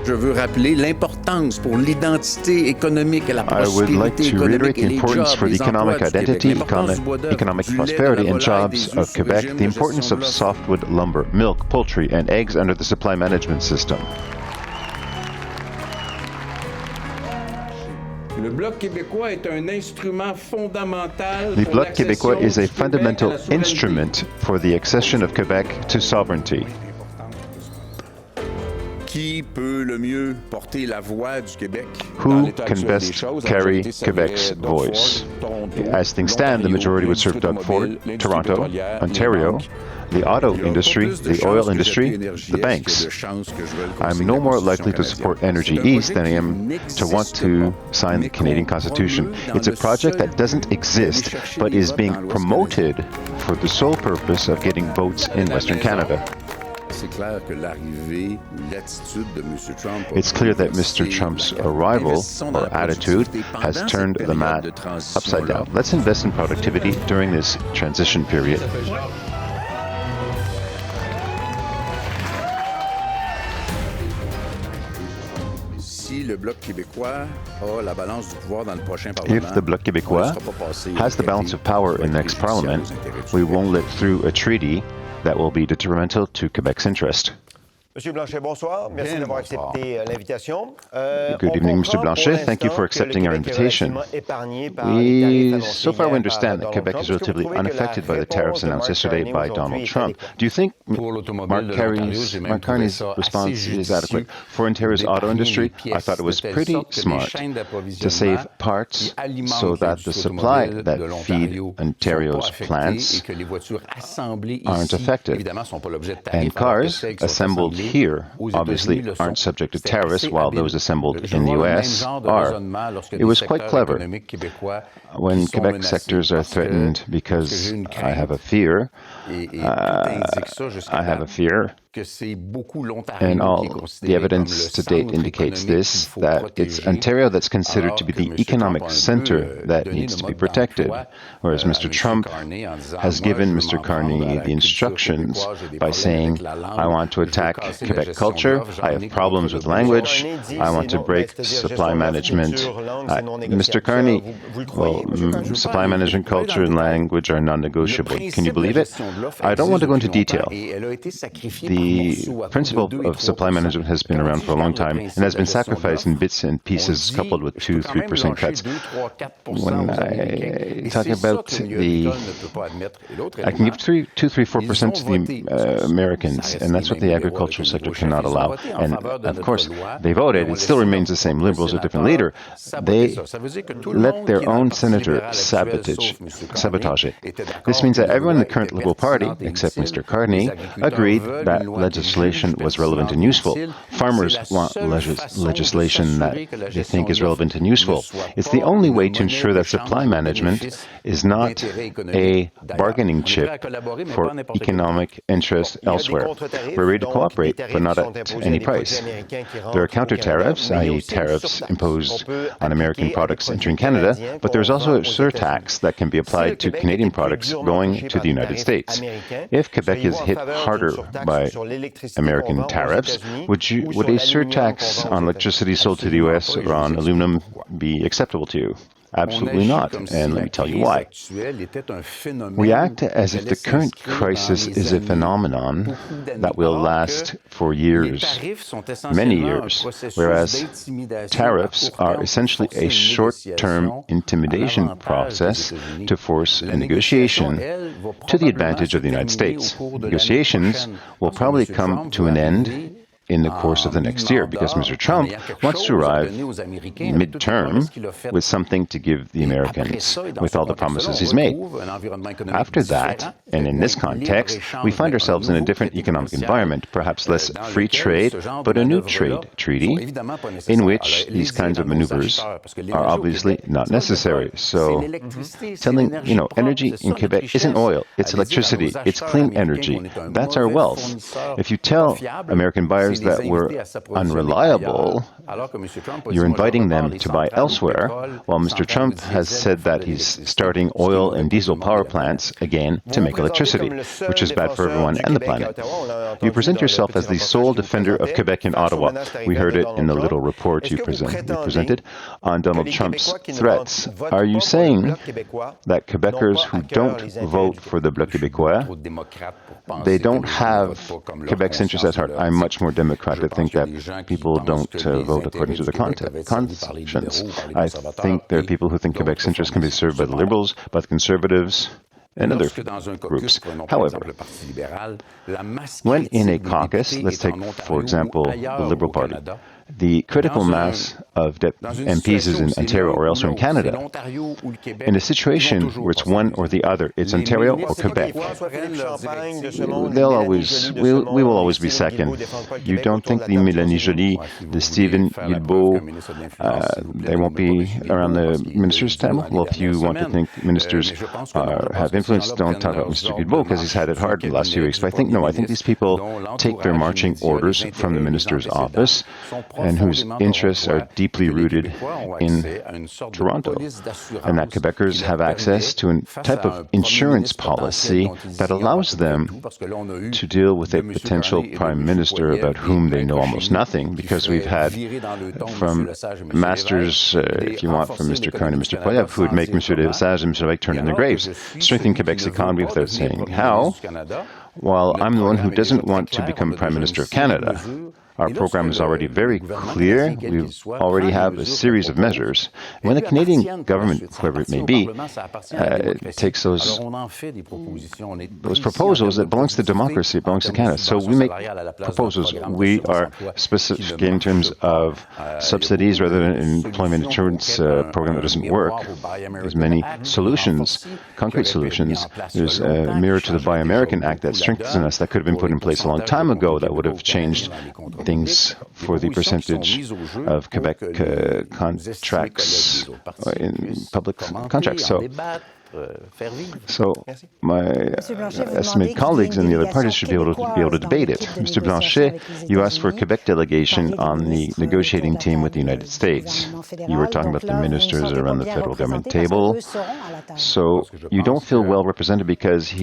je veux rappeler l'importance pour l'identité économique et la I would like prospérité to reiterate économique et the les importance jobs, for the les emplois economic du Québec, identity, l'importance du bois d'œuvre, economic du lait, de prosperity la and volaille, jobs des of œufs sous Quebec, régime the de importance gestion of de l'offre. softwood lumber, milk, poultry, and eggs under the supply management system. Le Bloc québécois est un instrument fondamental The pour Bloc Québécois l'accession is a du Québec à fundamental la souveraineté. instrument for the accession of Quebec to sovereignty. Qui peut le mieux porter la voix du Québec? Who can best carry Quebec's voice? As things stand, the majority would serve Doug Ford, Toronto, Ontario, the auto industry, the oil industry, the banks. I'm no more likely to support Energy East than I am to want to sign the Canadian Constitution. It's a project that doesn't exist, but is being promoted for the sole purpose of getting votes in Western Canada. It's clear that Mr. Trump's arrival or attitude has turned the mat upside down. Let's invest in productivity during this transition period. If the Bloc Québécois has the balance of power in the next Parliament, we won't let through a treaty that will be detrimental to Quebec's interest. Monsieur Blanchet, bonsoir. Merci d'avoir accepté l'invitation. Good evening, Mr. Blanchet. Thank you for accepting our invitation. So far we understand that Quebec is relatively unaffected by the tariffs announced yesterday by Donald Trump. Do you think Mark Carney's response is adequate? For Ontario's auto industry, I thought it was pretty smart to save parts so that the supply that feed Ontario's plants aren't affected. And cars assembled here obviously aren't subject to tariffs, while those assembled in the U.S. are. It was quite clever. When Quebec sectors are threatened, because I have a fear, and all the evidence to date indicates this, that it's Ontario that's considered to be the economic center that needs to be protected, whereas Mr. Trump has given Mr. Carney the instructions by saying, I want to attack Quebec culture, I have problems with language, I want to break supply management. Mr. Carney, supply management, culture, and language are non-negotiable. Can you believe it? I don't want to go into detail. The principle of supply management has been around for a long time and has been sacrificed in bits and pieces coupled with 2-3% cuts. When I talk about I can give 2-4% to the Americans, and that's what the agricultural sector cannot allow. And of course, they voted. It still remains the same. Liberals, a different leader. They let their own senator sabotage it. This means that everyone in the current Liberal Party, except Mr. Carney, agreed that legislation was relevant and useful. Farmers want legislation that they think is relevant and useful. It's the only way to ensure that supply management is not a bargaining chip for economic interests elsewhere. We're ready to cooperate, but not at any price. There are counter tariffs, i.e. tariffs imposed on American products entering Canada, but there's also a surtax that can be applied to Canadian products going to the United States. If Quebec is hit harder by American tariffs, would a surtax on electricity sold to the U.S. or on aluminum be acceptable to you? Absolutely not, and let me tell you why. We act as if the current crisis is a phenomenon that will last for years, many years, whereas tariffs are essentially a short-term intimidation process to force a negotiation to the advantage of the United States. Negotiations will probably come to an end in the course of the next year, because Mr. Trump wants to arrive mid-term with something to give the Americans, with all the promises he's made. After that, and in this context, we find ourselves in a different economic environment, perhaps less free trade, but a new trade treaty, in which these kinds of maneuvers are obviously not necessary. So, energy in Quebec isn't oil, it's electricity, it's clean energy. That's our wealth. If you tell American buyers things that were unreliable, you're inviting them to buy elsewhere, while Mr. Trump has said that he's starting oil and diesel power plants again to make electricity, which is bad for everyone and the planet. You present yourself as the sole defender of Quebec in Ottawa. We heard it in the little report you presented on Donald Trump's threats. Are you saying that Quebecers who don't vote for the Bloc Québécois, they don't have Quebec's interests at heart? I'm much more Democrat to think that people don't vote according to their conscience. I think there are people who think Quebec's interests can be served by the Liberals, by the Conservatives, and other groups. However, when in a caucus, let's take, for example, the Liberal Party, the critical mass of MPs is in Ontario or elsewhere in Canada. In a situation where it's one or the other, it's Ontario or Quebec, we will always be second. You don't think the Mélanie Joly, the Stephen Guilbeault, they won't be around the minister's table? Well, if you want to think ministers have influence, don't talk about Mr. Guilbeault because he's had it hard in the last few weeks. But I think these people take their marching orders from the minister's office, and whose interests are deeply rooted in Toronto, and that Quebecers have access to a type of insurance policy that allows them to deal with a potential prime minister about whom they know almost nothing, because we've had from masters, if you want, from Mr. Kern and Mr. Poilievre, who would make M. Lesage and Mr. Lake turn in their graves, strengthen Quebec's economy without saying how, while I'm the one who doesn't want to become Prime Minister of Canada. Our program is already very clear. We already have a series of measures. When the Canadian government, whoever it may be, takes those proposals, it belongs to democracy, it belongs to Canada. So we make proposals. We are specific in terms of subsidies rather than an employment insurance program that doesn't work. There's many solutions, concrete solutions. There's a mirror to the Buy American Act that strengthens us, that could have been put in place a long time ago, that would have changed things for the percentage of Quebec contracts in public contracts. So my estimated colleagues in the other parties should be able to debate it. Mr. Blanchet, you asked for a Quebec delegation on the negotiating team with the United States. You were talking about the ministers around the federal government table. So you don't feel well represented because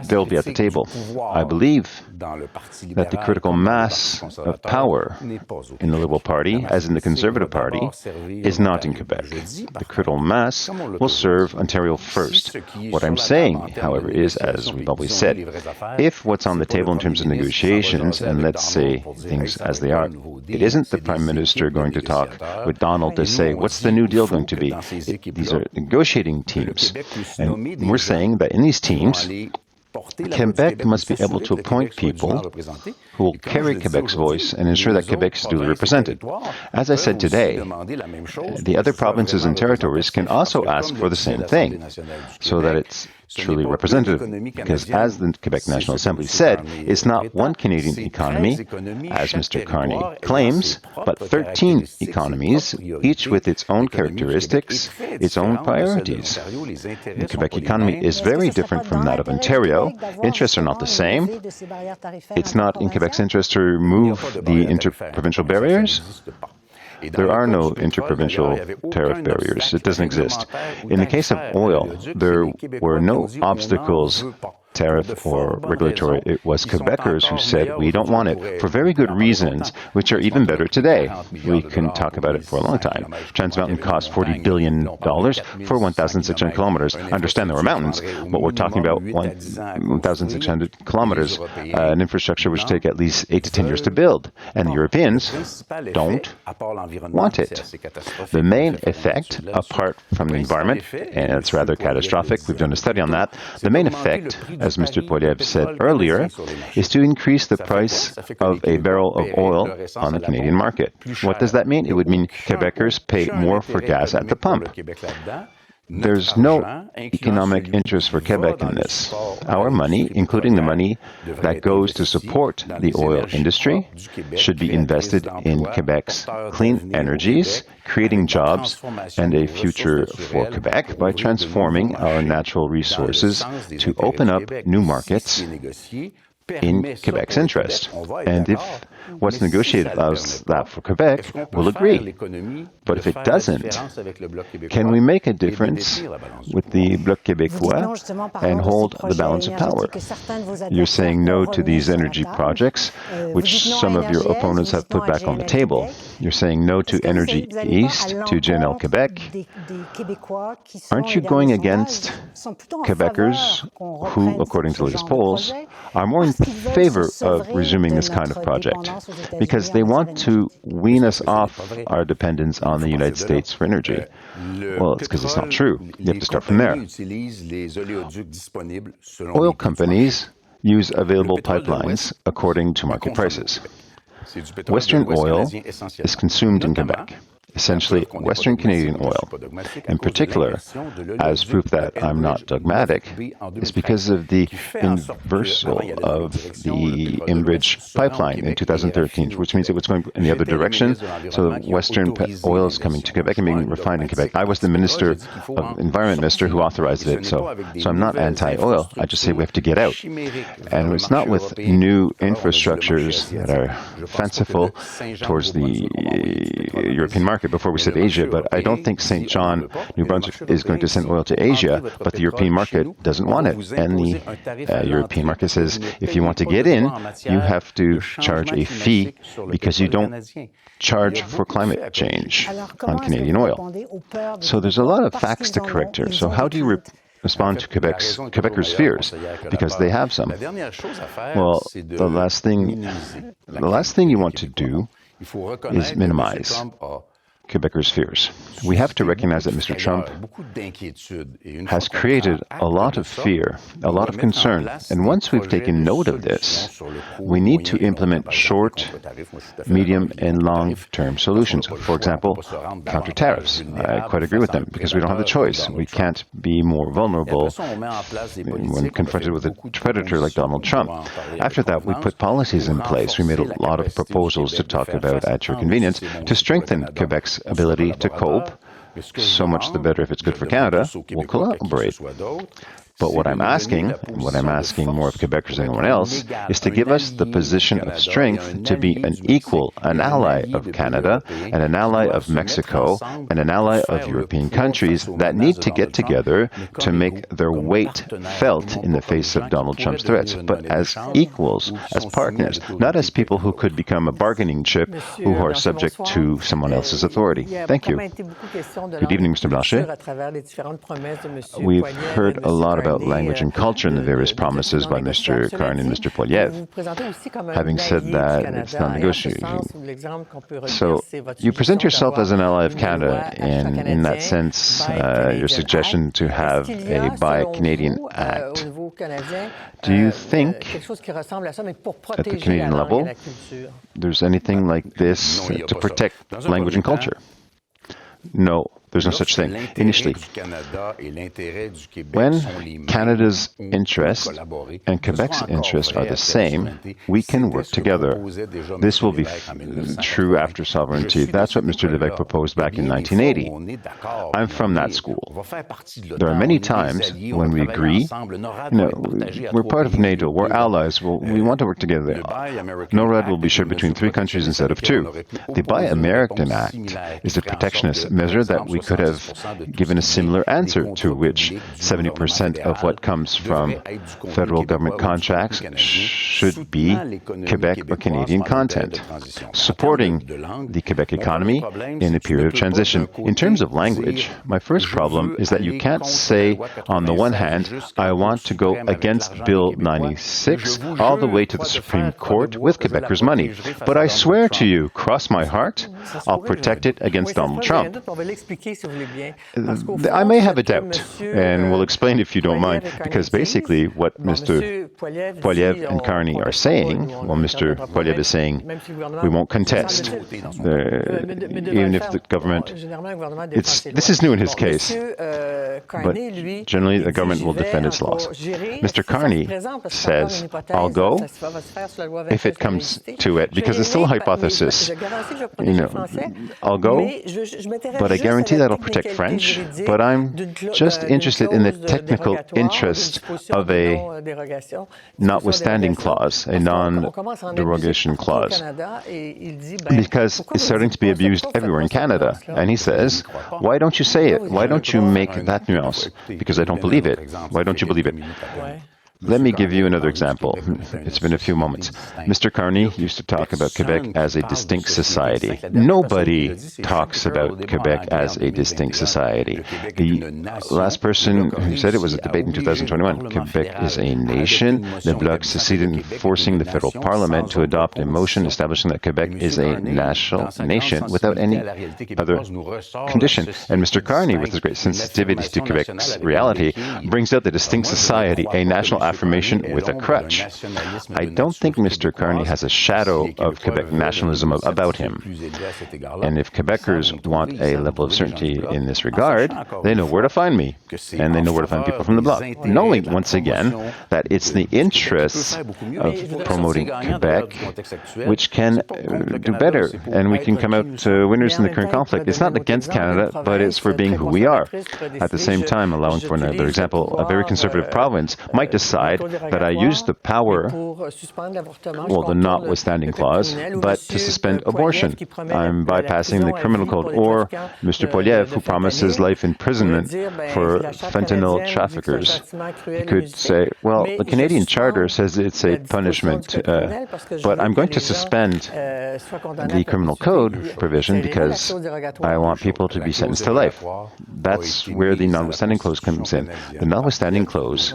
they'll be at the table. I believe that the critical mass of power in the Liberal Party, as in the Conservative Party, is not in Quebec. The critical mass will serve Ontario first. What I'm saying, however, is, as we've always said, if what's on the table in terms of negotiations, and let's say things as they are, it isn't the Prime Minister going to talk with Donald to say, what's the new deal going to be? These are negotiating teams. And we're saying that in these teams, Quebec must be able to appoint people who will carry Quebec's voice and ensure that Quebec is duly represented. As I said today, the other provinces and territories can also ask for the same thing, so that it's truly representative, because as the Quebec National Assembly said, it's not one Canadian economy, as Mr. Carney claims, but 13 economies, each with its own characteristics, its own priorities. The Quebec economy is very different from that of Ontario. Interests are not the same. It's not in Quebec's interest to remove the interprovincial barriers. There are no interprovincial tariff barriers. It doesn't exist. In the case of oil, there were no obstacles, tariff or regulatory. It was Quebecers who said, we don't want it, for very good reasons, which are even better today. We can talk about it for a long time. Trans Mountain cost $40 billion for 1,600 kilometers. I understand there were mountains, but we're talking about 1,600 kilometers, an infrastructure which take at least 8 to 10 years to build. And the Europeans don't want it. The main effect, apart from the environment, and it's rather catastrophic, we've done a study on that, the main effect, as Mr. Poilievre said earlier, is to increase the price of a barrel of oil on the Canadian market. What does that mean? It would mean Quebecers pay more for gas at the pump. There's no economic interest for Quebec in this. Our money, including the money that goes to support the oil industry, should be invested in Quebec's clean energies, creating jobs and a future for Quebec by transforming our natural resources to open up new markets in Quebec's interest. And if what's negotiated allows that for Quebec, we'll agree. But if it doesn't, can we make a difference with the Bloc Québécois and hold the balance of power? You're saying no to these energy projects, which some of your opponents have put back on the table. You're saying no to Energy East, to GNL Quebec. Aren't you going against Quebecers who, according to latest polls, are more in favor of resuming this kind of project because they want to wean us off our dependence on the United States for energy? Well, it's because it's not true. You have to start from there. Oil companies use available pipelines according to market prices. Western oil is consumed in Quebec, essentially Western Canadian oil. In particular, as proof that I'm not dogmatic, is because of the inversal of the Enbridge pipeline in 2013, which means it was going in the other direction. So Western oil is coming to Quebec and being refined in Quebec. I was the Environment Minister who authorized it, so I'm not anti-oil. I just say we have to get out. And it's not with new infrastructures that are fanciful towards the European market. Before we said Asia, but I don't think St. John, New Brunswick is going to send oil to Asia, but the European market doesn't want it. And the European market says, if you want to get in, you have to charge a fee because you don't charge for climate change on Canadian oil. So there's a lot of facts to correct here. So how do you respond to Quebecers' fears? Because they have some. Well, the last thing you want to do is minimize Quebecers' fears. We have to recognize that Mr. Trump has created a lot of fear, a lot of concern. And once we've taken note of this, we need to implement short, medium, and long-term solutions. For example, counter tariffs. I quite agree with them because we don't have the choice. We can't be more vulnerable when confronted with a predator like Donald Trump. After that, we put policies in place. We made a lot of proposals to talk about at your convenience to strengthen Quebec's ability to cope. So much the better if it's good for Canada. We'll collaborate. But what I'm asking more of Quebecers than anyone else, is to give us the position of strength to be an equal, an ally of Canada, and an ally of Mexico, and an ally of European countries that need to get together to make their weight felt in the face of Donald Trump's threats, but as equals, as partners, not as people who could become a bargaining chip who are subject to someone else's authority. Thank you. Good evening, Mr. Blanchet. We've heard a lot about language and culture and the various promises by Mr. Carney and Mr. Poiliev. Having said that, it's not negotiating. So you present yourself as an ally of Canada, and in that sense, your suggestion to have a Buy Canadian Act. Do you think at the Canadian level there's anything like this to protect language and culture? No. There's no such thing. Initially, when Canada's interest and Quebec's interest are the same, we can work together. This will be true after sovereignty. That's what Mr. Lévesque proposed back in 1980. I'm from that school. There are many times when we agree, we're part of NATO, we're allies, we want to work together. NORAD will be shared between 3 countries instead of 2. The Buy American Act is a protectionist measure that we could have given a similar answer to, which 70% of what comes from federal government contracts should be Quebec or Canadian content, supporting the Quebec economy in a period of transition. In terms of language, my first problem is that you can't say, on the one hand, I want to go against Bill 96 all the way to the Supreme Court with Quebecers' money, but I swear to you, cross my heart, I'll protect it against Donald Trump. I may have a doubt, and we'll explain if you don't mind, because basically what Mr. Poiliev and Carney are saying, well, Mr. Poiliev is saying, we won't contest, even if the government, this is new in his case, but generally the government will defend its laws. Mr. Carney says, I'll go if it comes to it, because it's still a hypothesis. I'll go, but I guarantee that'll protect French, but I'm just interested in the technical interest of a notwithstanding clause, a non-derogation clause, because it's starting to be abused everywhere in Canada. And he says, why don't you say it? Why don't you make that nuance? Because I don't believe it. Why don't you believe it? Let me give you another example. It's been a few moments. Mr. Carney used to talk about Quebec as a distinct society. Nobody talks about Quebec as a distinct society. The last person who said it was a debate in 2021. Quebec is a nation. The Bloc succeeded in forcing the federal parliament to adopt a motion establishing that Quebec is a national nation without any other condition. And Mr. Carney, with his great sensitivity to Quebec's reality, brings out the distinct society, a national affirmation with a crutch. I don't think Mr. Carney has a shadow of Quebec nationalism about him. And if Quebecers want a level of certainty in this regard, they know where to find me. And they know where to find people from the Bloc. Knowing, once again, that it's the interests of promoting Quebec which can do better. And we can come out winners in the current conflict. It's not against Canada, but it's for being who we are. At the same time, allowing for another example, a very conservative province might decide that I use the power, well, the notwithstanding clause, but to suspend abortion. I'm bypassing the criminal code. Or Mr. Poilievre, who promises life imprisonment for fentanyl traffickers. He could say, well, the Canadian Charter says it's a punishment, but I'm going to suspend the criminal code provision because I want people to be sentenced to life. That's where the notwithstanding clause comes in. The notwithstanding clause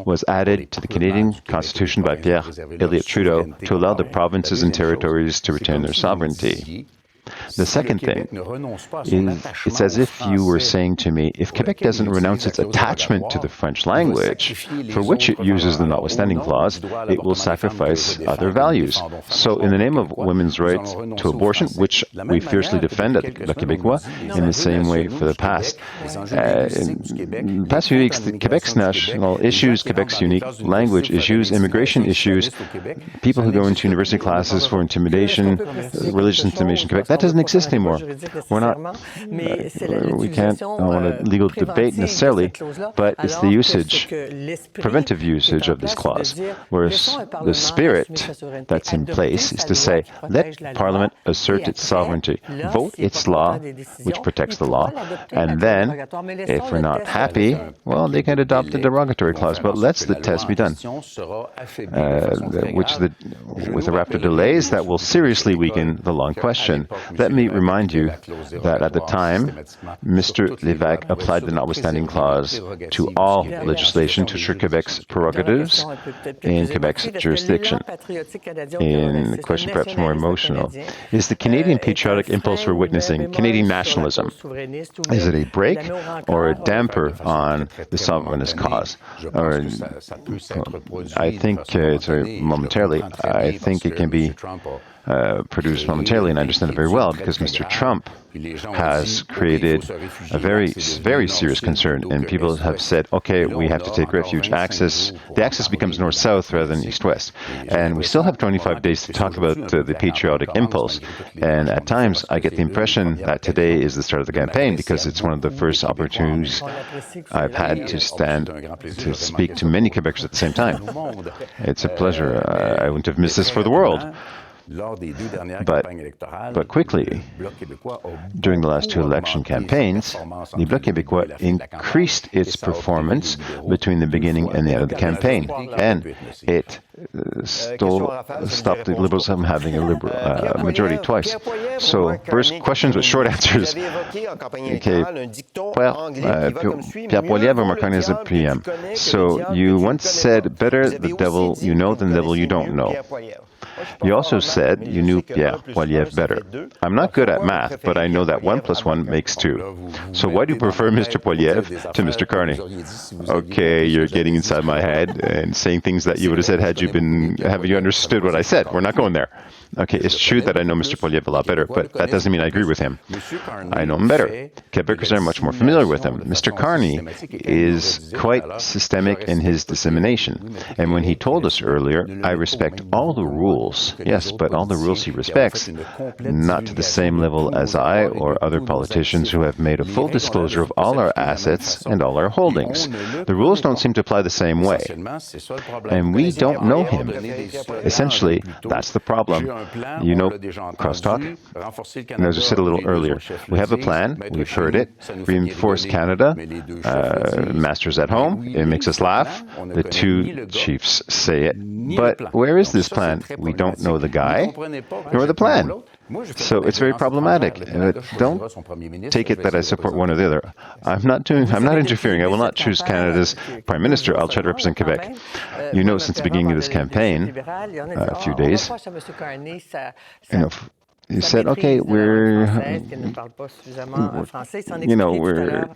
was added to the Canadian Constitution by Pierre Elliott Trudeau to allow the provinces and territories to retain their sovereignty. The second thing is, it's as if you were saying to me, if Quebec doesn't renounce its attachment to the French language, for which it uses the notwithstanding clause, it will sacrifice other values. So in the name of women's rights to abortion, which we fiercely defend at Bloc Québécois, in the same way for the past, in the past few weeks, Quebec's national issues, Quebec's unique language issues, immigration issues, people who go into university classes for intimidation, religious intimidation, Quebec, that doesn't exist anymore. We're not, we can't want a legal debate necessarily, but it's the usage, preventive usage of this clause, whereas the spirit that's in place is to say, let Parliament assert its sovereignty, vote its law, which protects the law, and then, if we're not happy, well, they can adopt the derogatory clause, but let's the test be done, with the rapid delays that will seriously weaken the law in question. Let me remind you that at the time, Mr. Lévesque applied the notwithstanding clause to all legislation to assure Quebec's prerogatives in Quebec's jurisdiction. In a question perhaps more emotional, is the Canadian patriotic impulse we're witnessing Canadian nationalism? Is it a brake or a damper on the sovereignist cause? Or, I think it's momentarily. I think it can be produced momentarily, and I understand it very well, because Mr. Trump has created a very, very serious concern, and people have said, okay, we have to take refuge. The axis becomes north-south rather than east-west, and we still have 25 days to talk about the patriotic impulse, and at times I get the impression that today is the start of the campaign, because it's one of the first opportunities I've had to stand to speak to many Quebecers at the same time. It's a pleasure. I wouldn't have missed this for the world. But quickly, during the last two election campaigns, the Bloc Québécois increased its performance between the beginning and the end of the campaign, and it stopped the Liberals from having a majority twice. So, first questions with short answers. Okay. Well, Pierre Poilievre or Marc as a PM. So, you once said, better the devil you know than the devil you don't know. You also said you knew Pierre Poilievre better. I'm not good at math, but I know that 1 + 1 makes 2. So why do you prefer Mr. Poilievre to Mr. Carney? Okay, you're getting inside my head and saying things that you would have said have you understood what I said. We're not going there. Okay, it's true that I know Mr. Poilievre a lot better, but that doesn't mean I agree with him. I know him better. Quebecers are much more familiar with him. Mr. Carney is quite systemic in his dissemination. And when he told us earlier, I respect all the rules. Yes, but all the rules he respects, not to the same level as I or other politicians who have made a full disclosure of all our assets and all our holdings. The rules don't seem to apply the same way. And we don't know him. Essentially, that's the problem. You know, crosstalk? And as I said a little earlier, we have a plan, we've heard it, reinforce Canada, masters at home, it makes us laugh, the two chiefs say it, but where is this plan? We don't know the guy, nor the plan. So it's very problematic. Don't take it that I support one or the other. I'm not interfering. I will not choose Canada's Prime Minister. I'll try to represent Quebec. You know, since the beginning of this campaign, a few days, you said, okay, we're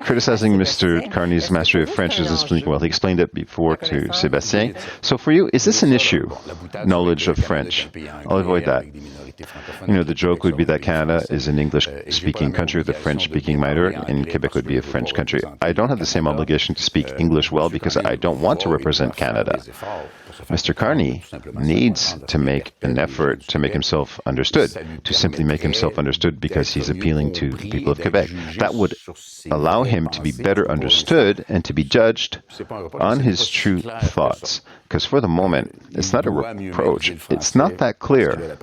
criticizing Mr. Carney's mastery of French. Doesn't speak well. He explained it before to Sébastien. So for you, is this an issue, knowledge of French? I'll avoid that. You know, the joke would be that Canada is an English-speaking country with a French-speaking minority, and Quebec would be a French country. I don't have the same obligation to speak English well because I don't want to represent Canada. Mr. Carney needs to make an effort to make himself understood, to simply make himself understood because he's appealing to the people of Quebec. That would allow him to be better understood and to be judged on his true thoughts. Because for the moment, it's not a reproach. It's not that clear.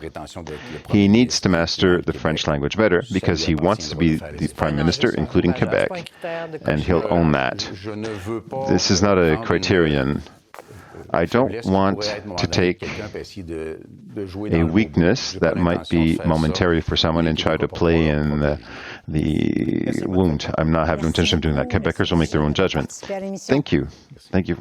He needs to master the French language better because he wants to be the Prime Minister, including Quebec, and he'll own that. This is not a criterion. I don't want to take a weakness that might be momentary for someone and try to play in the wound. I have no intention of doing that. Quebecers will make their own judgment. Thank you. Thank you.